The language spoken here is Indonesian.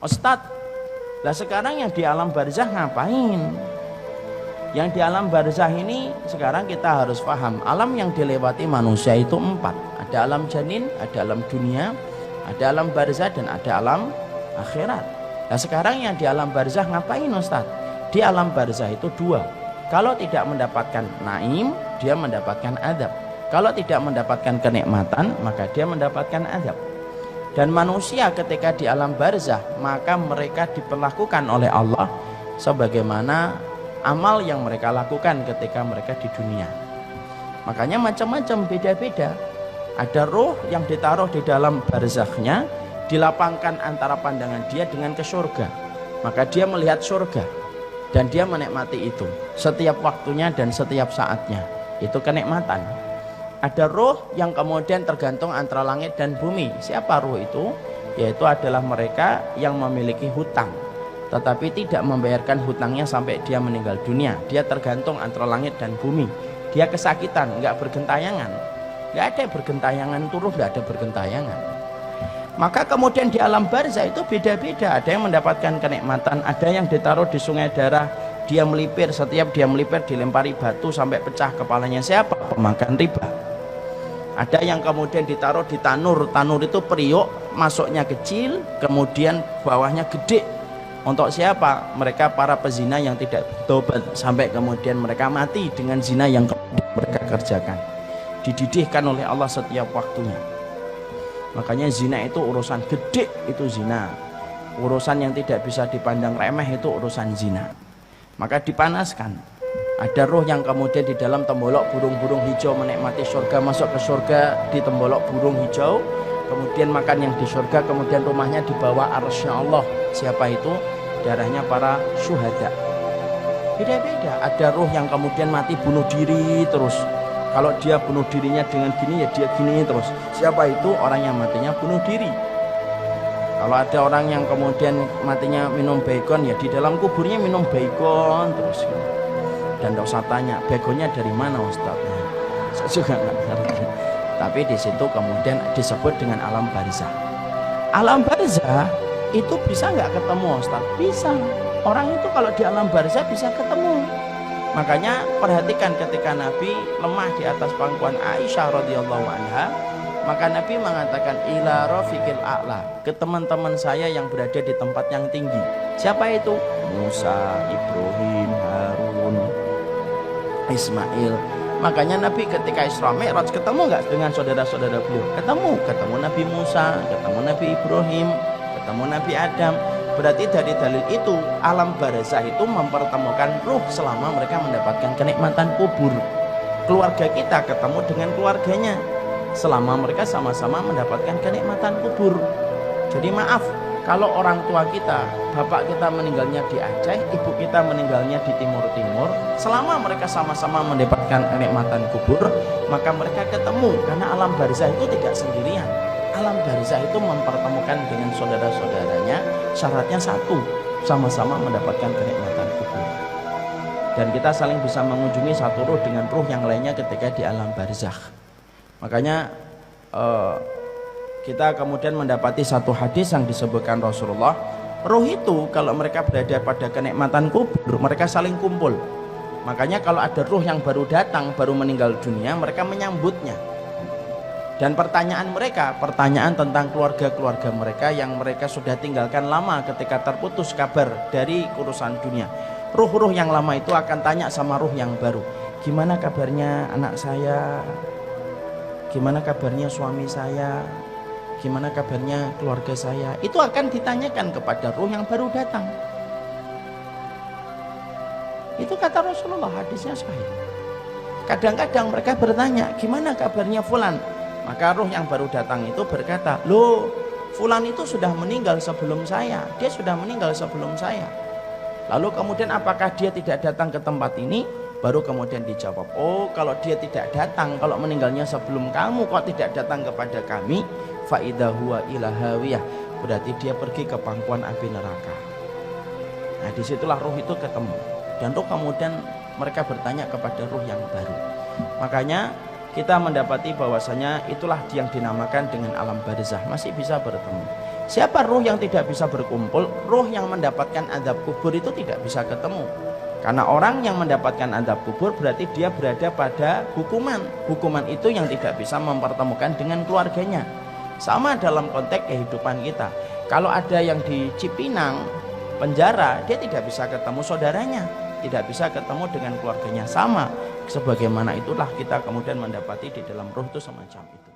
Ustadz, lah sekarang yang di alam barzah ngapain? Yang di alam barzah ini sekarang kita harus paham, alam yang dilewati manusia itu 4. Ada alam janin, ada alam dunia, ada alam barzah, dan ada alam akhirat. Nah sekarang yang di alam barzah ngapain Ustadz? Di alam barzah itu 2. Kalau tidak mendapatkan naim, dia mendapatkan adab. Kalau tidak mendapatkan kenikmatan, maka dia mendapatkan adab. Dan manusia ketika di alam barzah, maka mereka diperlakukan oleh Allah sebagaimana amal yang mereka lakukan ketika mereka di dunia. Makanya macam-macam, beda-beda. Ada roh yang ditaruh di dalam barzakhnya, dilapangkan antara pandangan dia dengan ke surga. Maka dia melihat surga dan dia menikmati itu setiap waktunya dan setiap saatnya. Itu kenikmatan. Ada roh yang kemudian tergantung antara langit dan bumi. Siapa roh itu? Yaitu adalah mereka yang memiliki hutang, tetapi tidak membayarkan hutangnya sampai dia meninggal dunia. Dia tergantung antara langit dan bumi. Dia kesakitan, nggak bergentayangan. Nggak ada bergentayangan, turun nggak ada bergentayangan. Maka kemudian di alam barzah itu beda-beda. Ada yang mendapatkan kenikmatan, ada yang ditaruh di sungai darah, dia melipir, setiap dia melipir dilempari batu sampai pecah kepalanya. Siapa? Pemakan riba. Ada yang kemudian ditaruh di tanur. Tanur itu periuk, masuknya kecil, kemudian bawahnya gede. Untuk siapa? Mereka para pezina yang tidak bertobat sampai kemudian mereka mati dengan zina yang mereka kerjakan. Dididihkan oleh Allah setiap waktunya. Makanya zina itu urusan gede, itu zina. Urusan yang tidak bisa dipandang remeh itu urusan zina. Maka dipanaskan. Ada roh yang kemudian di dalam tembolok burung-burung hijau menikmati surga, masuk ke surga di tembolok burung hijau, kemudian makan yang di surga, kemudian rumahnya di bawah arsy Allah. Siapa itu? Darahnya para syuhada. Beda-beda. Ada roh yang kemudian mati bunuh diri terus. Kalau dia bunuh dirinya dengan gini, ya dia gini terus. Siapa itu? Orang yang matinya bunuh diri. Kalau ada orang yang kemudian matinya minum baygon, ya di dalam kuburnya minum baygon terus. Dan tidak usah tanya, baygonnya dari mana Ustaz? Saya juga nggak ngerti. Tapi di situ kemudian disebut dengan alam barzah. Alam barzah itu bisa nggak ketemu Ustaz? Bisa. Orang itu kalau di alam barzah bisa ketemu. Makanya perhatikan ketika Nabi lemah di atas pangkuan Aisyah radhiyallahu anha, maka Nabi mengatakan ila rafiqil a'la, ke teman-teman saya yang berada di tempat yang tinggi. Siapa itu? Musa, Ibrahim, Harun, Ismail. Makanya Nabi ketika Isra Mi'raj ketemu nggak dengan saudara-saudara beliau? Ketemu Nabi Musa, ketemu Nabi Ibrahim, ketemu Nabi Adam. Berarti dari dalil itu alam barzah itu mempertemukan ruh selama mereka mendapatkan kenikmatan kubur. Keluarga kita ketemu dengan keluarganya selama mereka sama-sama mendapatkan kenikmatan kubur. Jadi maaf, kalau orang tua kita, bapak kita meninggalnya di Aceh, ibu kita meninggalnya di timur-timur, selama mereka sama-sama mendapatkan kenikmatan kubur, maka mereka ketemu. Karena alam barzah itu tidak sendirian. Alam barzah itu mempertemukan dengan saudara-saudaranya, syaratnya satu, sama-sama mendapatkan kenikmatan kubur. Dan kita saling bisa mengunjungi satu ruh dengan ruh yang lainnya ketika di alam barzakh. Makanya kita kemudian mendapati satu hadis yang disebutkan Rasulullah, ruh itu kalau mereka berada pada kenikmatan kubur, mereka saling kumpul. Makanya kalau ada ruh yang baru datang, baru meninggal dunia, mereka menyambutnya. Dan pertanyaan mereka, pertanyaan tentang keluarga-keluarga mereka yang mereka sudah tinggalkan lama ketika terputus kabar dari urusan dunia. Ruh-ruh yang lama itu akan tanya sama ruh yang baru, gimana kabarnya anak saya, gimana kabarnya suami saya, gimana kabarnya keluarga saya. Itu akan ditanyakan kepada ruh yang baru datang. Itu kata Rasulullah, hadisnya sahih. Kadang-kadang mereka bertanya, gimana kabarnya fulan? Maka ruh yang baru datang itu berkata, loh, fulan itu sudah meninggal sebelum saya, dia sudah meninggal sebelum saya. Lalu kemudian apakah dia tidak datang ke tempat ini? Baru kemudian dijawab, oh kalau dia tidak datang, kalau meninggalnya sebelum kamu kok tidak datang kepada kami, faidah huwa ilahawiyah, berarti dia pergi ke pangkuan api neraka. Nah disitulah ruh itu ketemu. Dan ruh kemudian mereka bertanya kepada ruh yang baru. Makanya kita mendapati bahwasanya itulah yang dinamakan dengan alam barzah, masih bisa bertemu. Siapa ruh yang tidak bisa berkumpul? Ruh yang mendapatkan azab kubur itu tidak bisa ketemu. Karena orang yang mendapatkan azab kubur berarti dia berada pada hukuman. Hukuman itu yang tidak bisa mempertemukan dengan keluarganya. Sama dalam konteks kehidupan kita. Kalau ada yang di Cipinang penjara, dia tidak bisa ketemu saudaranya, tidak bisa ketemu dengan keluarganya. Sama sebagaimana itulah kita kemudian mendapati di dalam ruh itu semacam itu.